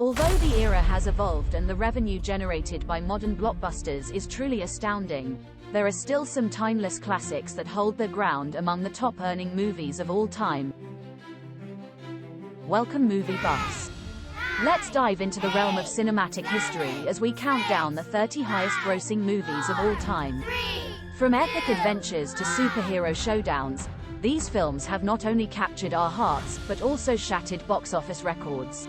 Although the era has evolved and the revenue generated by modern blockbusters is truly astounding, there are still some timeless classics that hold their ground among the top-earning movies of all time. Welcome, movie buffs. Let's dive into the realm of cinematic history as we count down the 30 highest-grossing movies of all time. From epic adventures to superhero showdowns, these films have not only captured our hearts but also shattered box office records.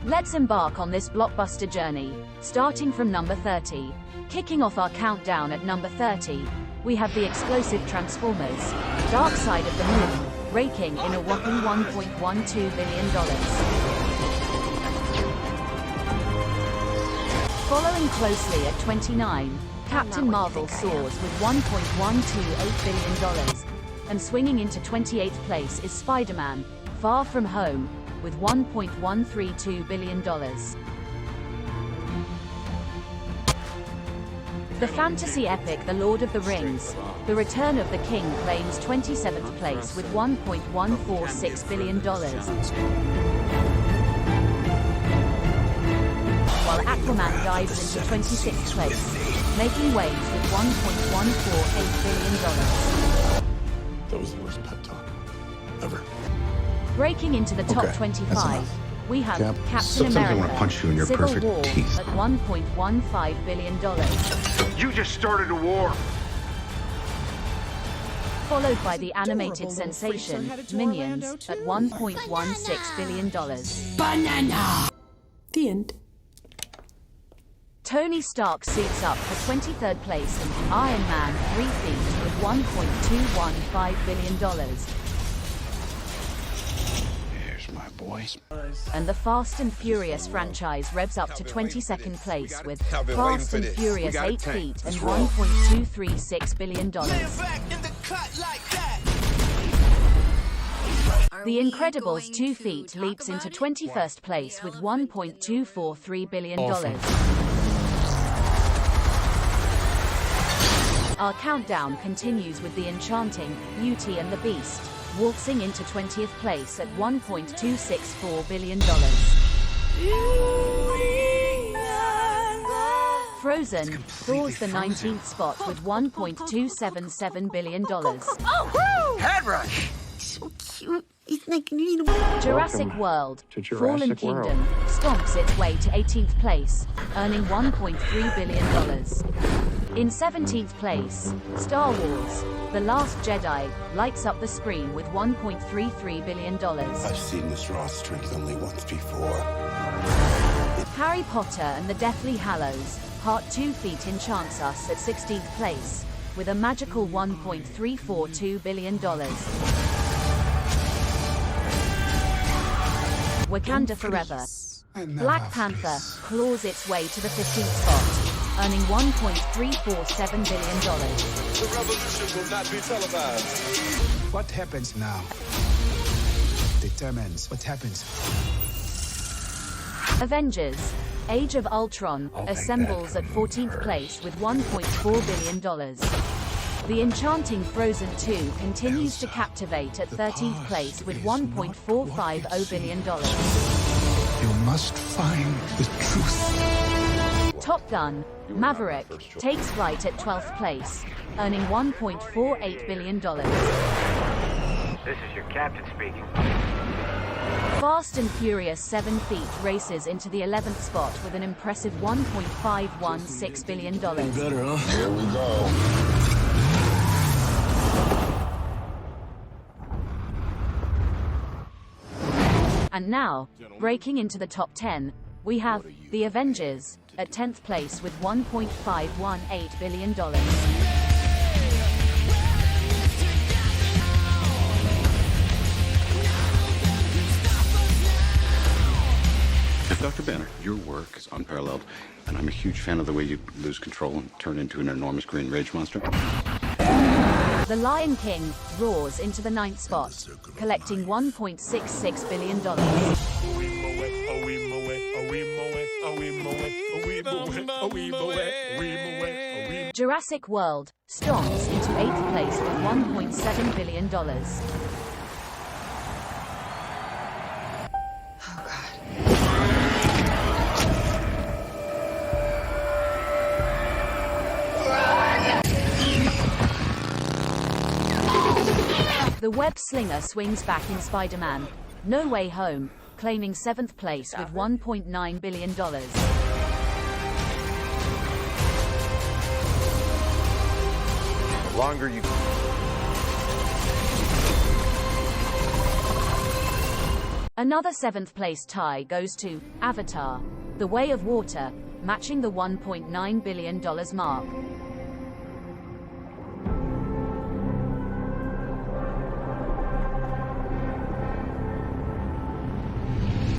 Let's embark on this blockbuster journey, starting from number 30. Kicking off our countdown at number 30, we have the explosive Transformers: Dark Side of the Moon, raking in a whopping $1.12 billion. Following closely at 29, Captain Marvel soars with $1.128 billion, and swinging into 28th place is Spider-Man: Far From Home, with $1.132 billion. The fantasy epic The Lord of the Rings: The Return of the King claims 27th place with $1.146 billion. While Aquaman dives into 26th place, making waves with $1.148 billion. That was the worst pep talk ever. Breaking into the top 25, we have Captain America: punch you in your Civil perfect War teeth. at $1.15 billion. You just started a war. Followed by the animated sensation, Minions, at $1.16 billion. Banana! The end. Tony Stark suits up for 23rd place in Iron Man 3 feet with $1.215 billion. My boys. And the Fast and Furious franchise revs up to 22nd place with Fast and Furious 8 feet and $1.236 billion. The Incredibles 2 feet leaps into 21st place with $1.243 billion. Our countdown continues with the enchanting Beauty and the Beast, waltzing into 20th place at $1.264 billion. Frozen soars the 19th spot with $1.277 billion. Head rush. So cute. It's like Jurassic World: to Jurassic Fallen World. Kingdom stomps its way to 18th place, earning $1.3 billion. In 17th place, Star Wars: The Last Jedi lights up the screen with $1.33 billion. I've seen this raw strength only once before. Harry Potter and the Deathly Hallows Part 2 feet enchants us at 16th place, with a magical $1.342 billion. Wakanda Forever: Black Panther claws its way to the 15th spot, earning $1.347 billion. The revolution will not be televised. What happens now determines what happens. Avengers: Age of Ultron assembles at 14th place with $1.4 billion. The enchanting Frozen 2 continues to captivate at 13th place with $1.450 billion. You must find the truth. Top Gun: Maverick takes flight at 12th place, earning $1.48 billion. This is your captain speaking. Fast and Furious 7 feet races into the 11th spot with an impressive $1.516 billion. Better, huh? Here we go. And now, breaking into the top 10, we have The Avengers at 10th place with $1.518 billion. Dr. Banner, your work is unparalleled, and I'm a huge fan of the way you lose control and turn into an enormous green rage monster. The Lion King roars into the 9th spot, collecting $1.66 billion. Jurassic World stomps into 8th place with $1.7 billion. web slinger swings back in Spider-Man: No Way Home, claiming 7th place with $1.9 billion. The longer you... Another 7th place tie goes to Avatar: The Way of Water, matching the $1.9 billion mark.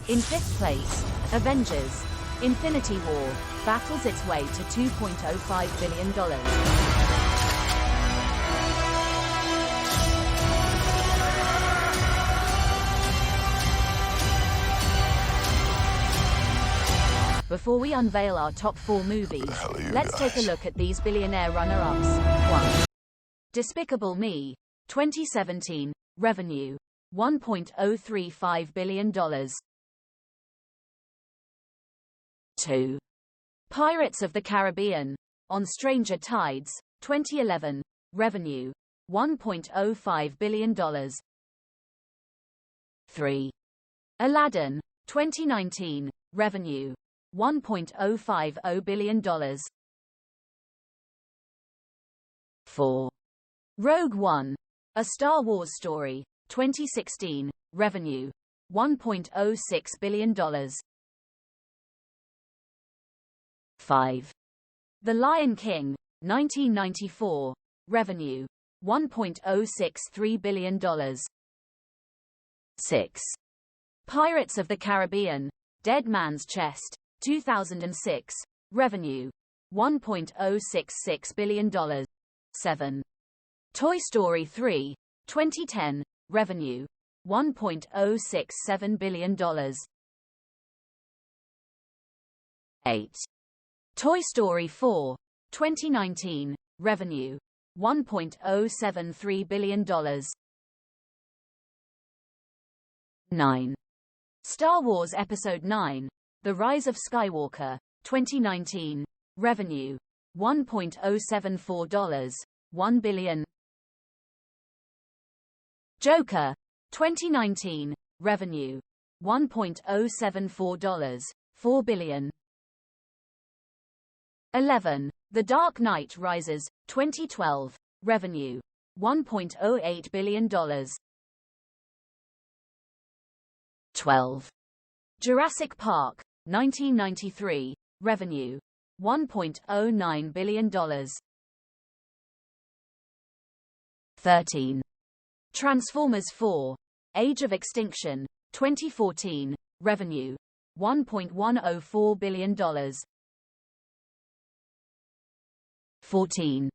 In 5th place, Avengers: Infinity War battles its way to $2.05 billion. Before we unveil our top 4 movies, let's take a look at these billionaire runner-ups. 1. Despicable Me, 2017, revenue, $1.035 billion. 2. Pirates of the Caribbean, On Stranger Tides, 2011, revenue, $1.05 billion. 3. Aladdin, 2019, revenue, $1.050 billion. 4. Rogue One, A Star Wars Story, 2016, revenue, $1.06 billion. 5. The Lion King, 1994, revenue, $1.063 billion. 6. Pirates of the Caribbean, Dead Man's Chest, 2006, revenue, $1.066 billion. 7. Toy Story 3, 2010, revenue, $1.067 billion. 8. Toy Story 4, 2019, revenue, $1.073 billion. 9. Star Wars Episode 9, The Rise of Skywalker, 2019, revenue, $1.074 billion. Joker, 2019, revenue, $1.074 billion. 11. The Dark Knight Rises, 2012, revenue, $1.08 billion. 12. Jurassic Park, 1993, revenue, $1.09 billion. 13. Transformers 4, Age of Extinction, 2014, revenue, $1.104 billion. 14.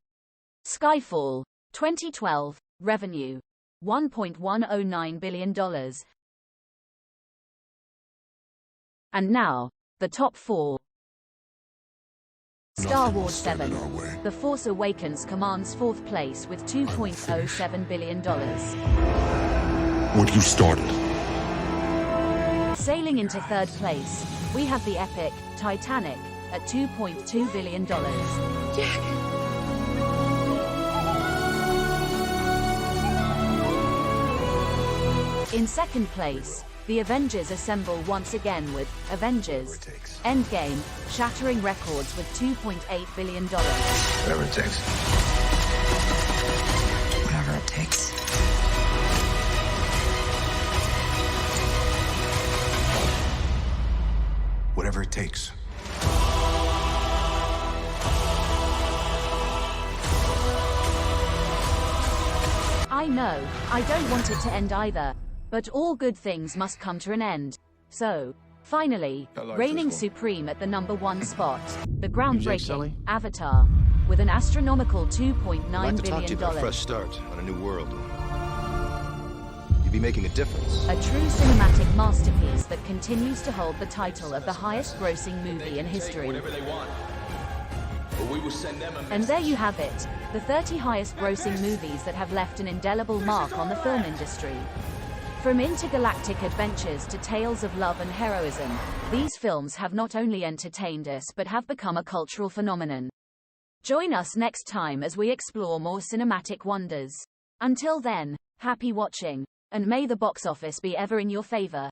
Skyfall, 2012, revenue, $1.109 billion. And now, the top 4. Star Wars 7, The Force Awakens commands 4th place with $2.07 billion. What you started. Sailing into 3rd place, we have the epic Titanic at $2.2 billion. Jack. In 2nd place, the Avengers assemble once again with Avengers Endgame, shattering records with $2.8 billion. Whatever it takes. Whatever it takes. Whatever it takes. I know, I don't want it to end either. But all good things must come to an end. So, finally, reigning supreme at the number 1 spot, the groundbreaking Avatar, with an astronomical $2.9 billion. Fresh start on a new world. You'd be making a difference. A true cinematic masterpiece that continues to hold the title of the highest-grossing movie in history. And there you have it, the 30 highest-grossing movies that have left an indelible mark on the film industry. From intergalactic adventures to tales of love and heroism, these films have not only entertained us but have become a cultural phenomenon. Join us next time as we explore more cinematic wonders. Until then, happy watching, and may the box office be ever in your favor.